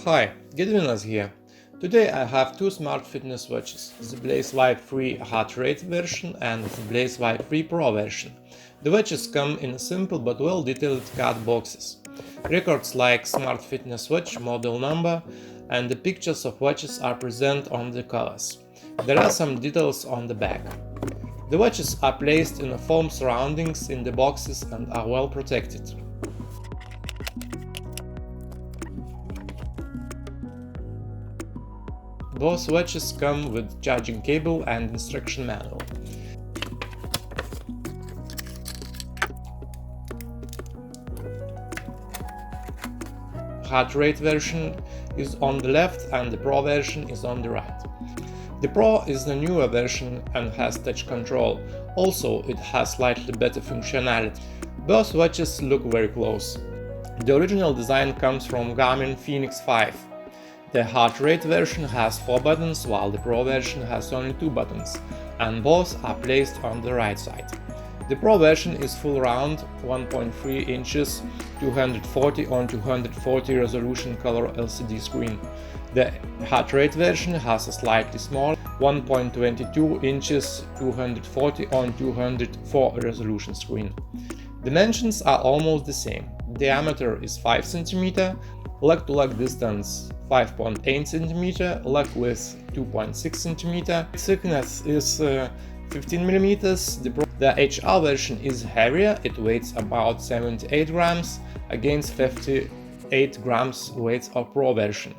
Hi, Gediminas here. Today I have two smart fitness watches, the Zeblaze Vibe 3 heart rate version and the Zeblaze Vibe 3 Pro version. The watches come in simple but well detailed card boxes. Records like smart fitness watch, model number and the pictures of watches are present on the covers. There are some details on the back. The watches are placed in foam surroundings in the boxes and are well protected. Both watches come with charging cable and instruction manual. Heart rate version is on the left and the Pro version is on the right. The Pro is the newer version and has touch control. Also, it has slightly better functionality. Both watches look very close. The original design comes from Garmin Fenix 5. The heart rate version has 4 buttons, while the Pro version has only 2 buttons, and both are placed on the right side. The Pro version is full round, 1.3 inches, 240 on 240 resolution color LCD screen. The heart rate version has a slightly smaller, 1.22 inches, 240 on 204 resolution screen. Dimensions are almost the same. Diameter is 5 cm, leg-to-leg distance 5.8 cm, leg width 2.6 cm, thickness is 15 mm. The HR version is heavier, it weighs about 78 grams against 58 grams weight of Pro version.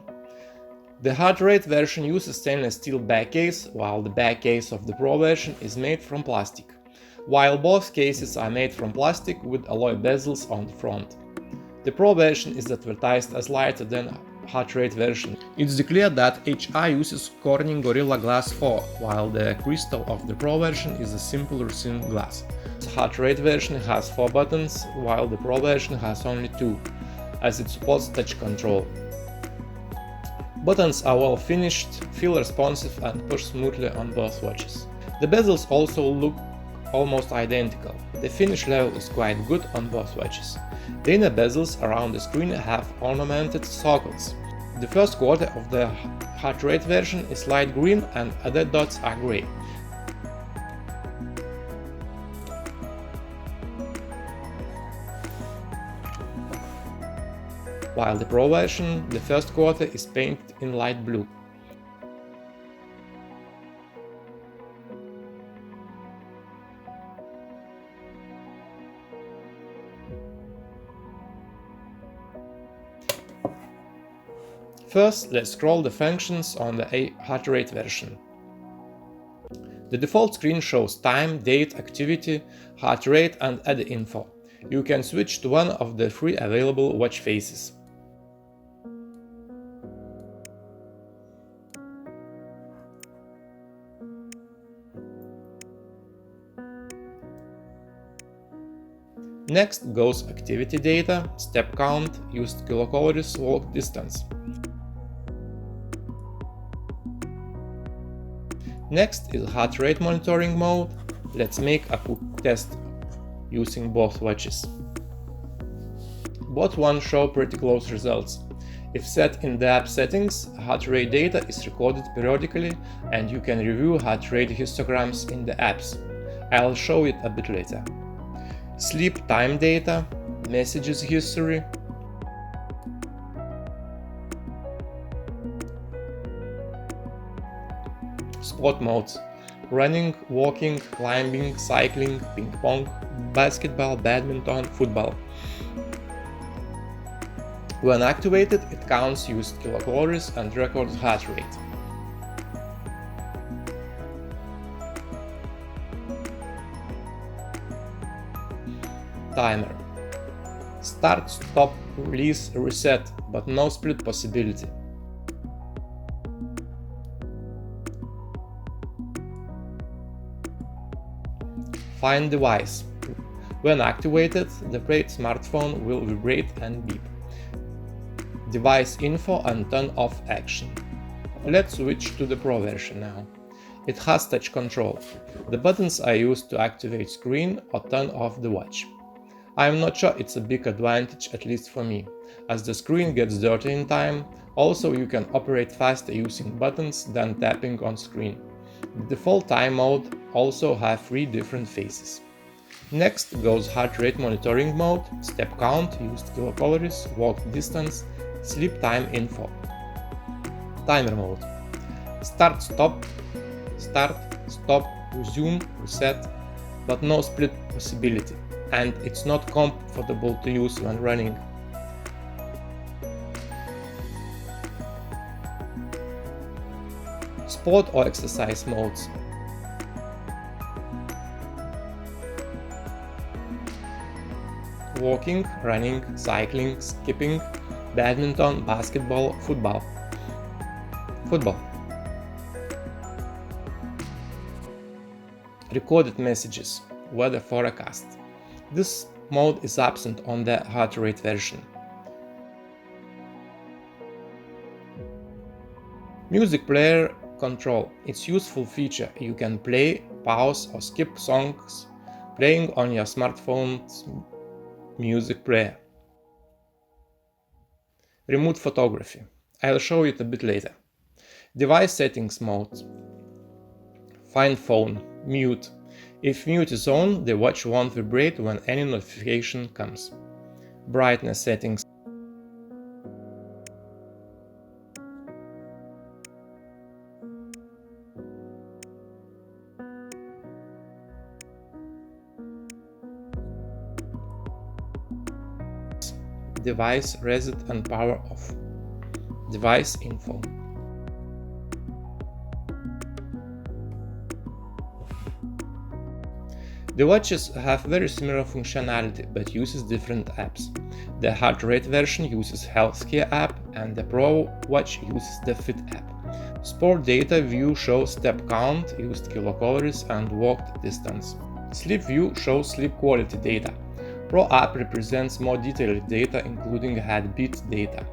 The heart rate version uses stainless steel back case, while the back case of the Pro version is made from plastic, while both cases are made from plastic with alloy bezels on the front. The Pro version is advertised as lighter than heart rate version. It's declared that HR uses Corning Gorilla Glass 4, while the crystal of the Pro version is a simpler thin glass. The heart rate version has 4 buttons, while the Pro version has only 2, as it supports touch control. Buttons are well finished, feel responsive and push smoothly on both watches. The bezels also look almost identical. The finish level is quite good on both watches. The inner bezels around the screen have ornamented sockets. The first quarter of the heart rate version is light green and other dots are grey. While the Pro version, the first quarter is painted in light blue. First, let's scroll the functions on the heart rate version. The default screen shows time, date, activity, heart rate and other info. You can switch to one of the 3 available watch faces. Next goes activity data, step count, used kilocalories, walk distance. Next is heart rate monitoring mode. Let's make a quick test using both watches. Both ones show pretty close results. If set in the app settings, heart rate data is recorded periodically and you can review heart rate histograms in the apps. I'll show it a bit later. Sleep time data, messages history, sport modes: running, walking, climbing, cycling, ping pong, basketball, badminton, football. When activated, it counts used kilocalories and records heart rate. Timer: start, stop, release, reset, but no split possibility. Find device: when activated, the smartphone will vibrate and beep. Device info and turn off action. Let's switch to the Pro version now. It has touch control. The buttons are used to activate screen or turn off the watch. I'm not sure it's a big advantage, at least for me, as the screen gets dirty in time. Also, you can operate faster using buttons than tapping on screen. The default time mode also have 3 different phases. Next goes heart rate monitoring mode, step count, used kilocalories, walk distance, sleep time info. Timer mode. Start, stop, resume, reset, but no split possibility, and it's not comfortable to use when running. Sport or exercise modes. Walking, running, cycling, skipping, badminton, basketball, football. Recorded messages, weather forecast. This mode is absent on the heart rate version. Music player control. It's useful feature. You can play, pause or skip songs playing on your smartphone's music player. Remote photography. I'll show it a bit later. Device settings mode. Find phone. Mute. If mute is on, the watch won't vibrate when any notification comes. Brightness settings. Device reset and power off. Device info. The watches have very similar functionality but uses different apps. The heart rate version uses Healthcare app and the Pro watch uses the Fit app. Sport data view shows step count, used kilocalories and walked distance. Sleep view shows sleep quality data. Pro app represents more detailed data including heartbeat data.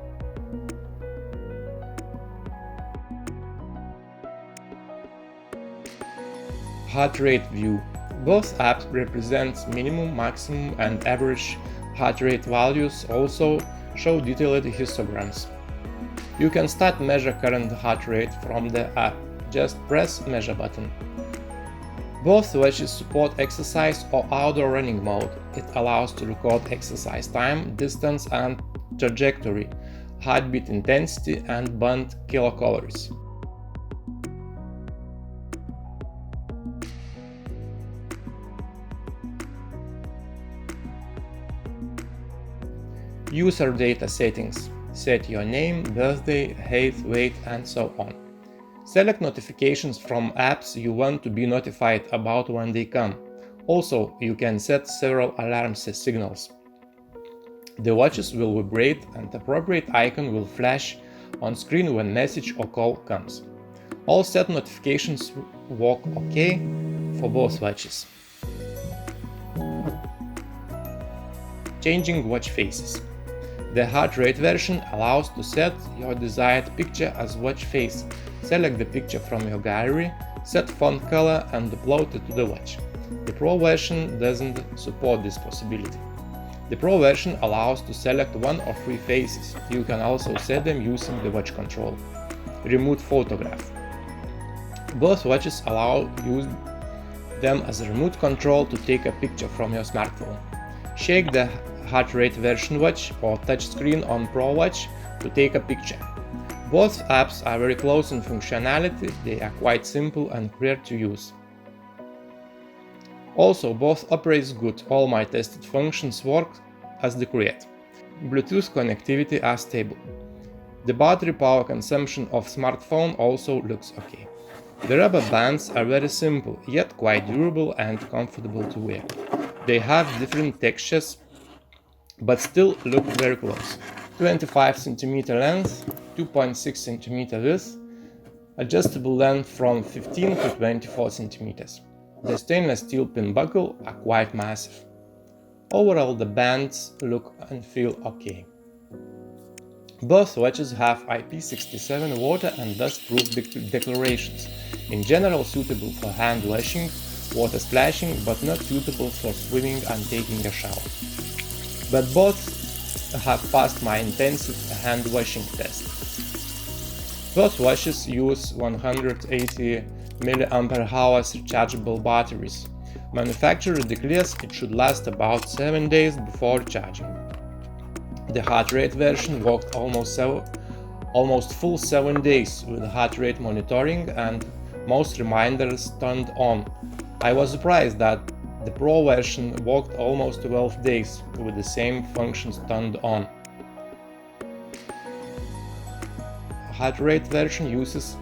Heart rate view. Both apps represent minimum, maximum and average heart rate values, also show detailed histograms. You can start measure current heart rate from the app, just press measure button. Both watches support exercise or outdoor running mode. It allows to record exercise time, distance and trajectory, heartbeat intensity and burned kilocalories. User data settings. Set your name, birthday, height, weight and so on. Select notifications from apps you want to be notified about when they come. Also, you can set several alarm signals. The watches will vibrate and appropriate icon will flash on screen when message or call comes. All set notifications work OK for both watches. Changing watch faces. The heart rate version allows to set your desired picture as watch face. Select the picture from your gallery, set font color and upload it to the watch. The Pro version doesn't support this possibility. The Pro version allows to select 1 or 3 faces. You can also set them using the watch control. Remote photograph. Both watches allow use them as a remote control to take a picture from your smartphone. Shake the heart rate version watch or touch screen on Pro watch to take a picture. Both apps are very close in functionality, they are quite simple and clear to use. Also, both operates good, all my tested functions work as declared. Bluetooth connectivity are stable. The battery power consumption of smartphone also looks okay. The rubber bands are very simple, yet quite durable and comfortable to wear. They have different textures, but still look very close. 25 cm length, 2.6 cm width, adjustable length from 15 to 24 cm. The stainless steel pin buckle are quite massive. Overall, the bands look and feel okay. Both watches have IP67 water and dust-proof declarations, in general suitable for hand washing, water splashing, but not suitable for swimming and taking a shower. but both have passed my intensive hand washing test. Both watches use 180 mAh rechargeable batteries. Manufacturer declares it should last about 7 days before charging. The heart rate version worked almost full 7 days with heart rate monitoring and most reminders turned on. I was surprised that the Pro version worked almost 12 days with the same functions turned on. Heart rate version uses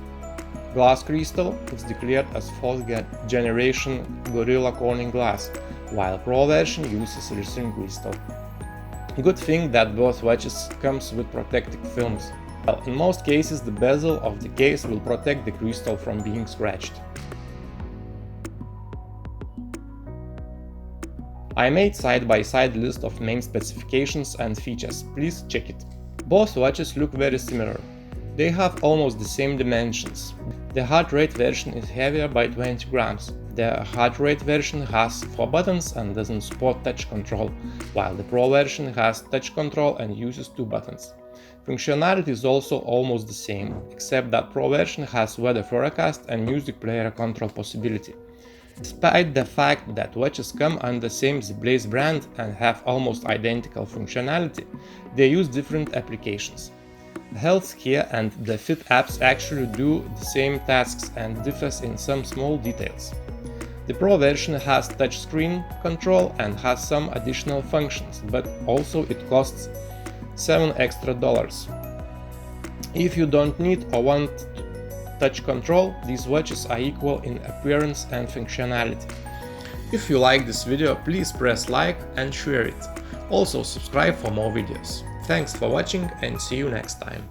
glass crystal. It's declared as 4th generation Gorilla Corning glass, while Pro version uses resin crystal. Good thing that both watches comes with protective films. Well, in most cases the bezel of the case will protect the crystal from being scratched. I made side-by-side list of main specifications and features, please check it. Both watches look very similar. They have almost the same dimensions. The heart rate version is heavier by 20 grams. The heart rate version has 4 buttons and doesn't support touch control, while the Pro version has touch control and uses 2 buttons. Functionality is also almost the same, except that Pro version has weather forecast and music player control possibility. Despite the fact that watches come under the same Zeblaze brand and have almost identical functionality, they use different applications. The healthcare and the Fit apps actually do the same tasks and differs in some small details. The Pro version has touchscreen control and has some additional functions, but also it costs $7 extra. If you don't need or want touch control, these watches are equal in appearance and functionality. If you like this video, please press like and share it. Also subscribe for more videos. Thanks for watching and see you next time.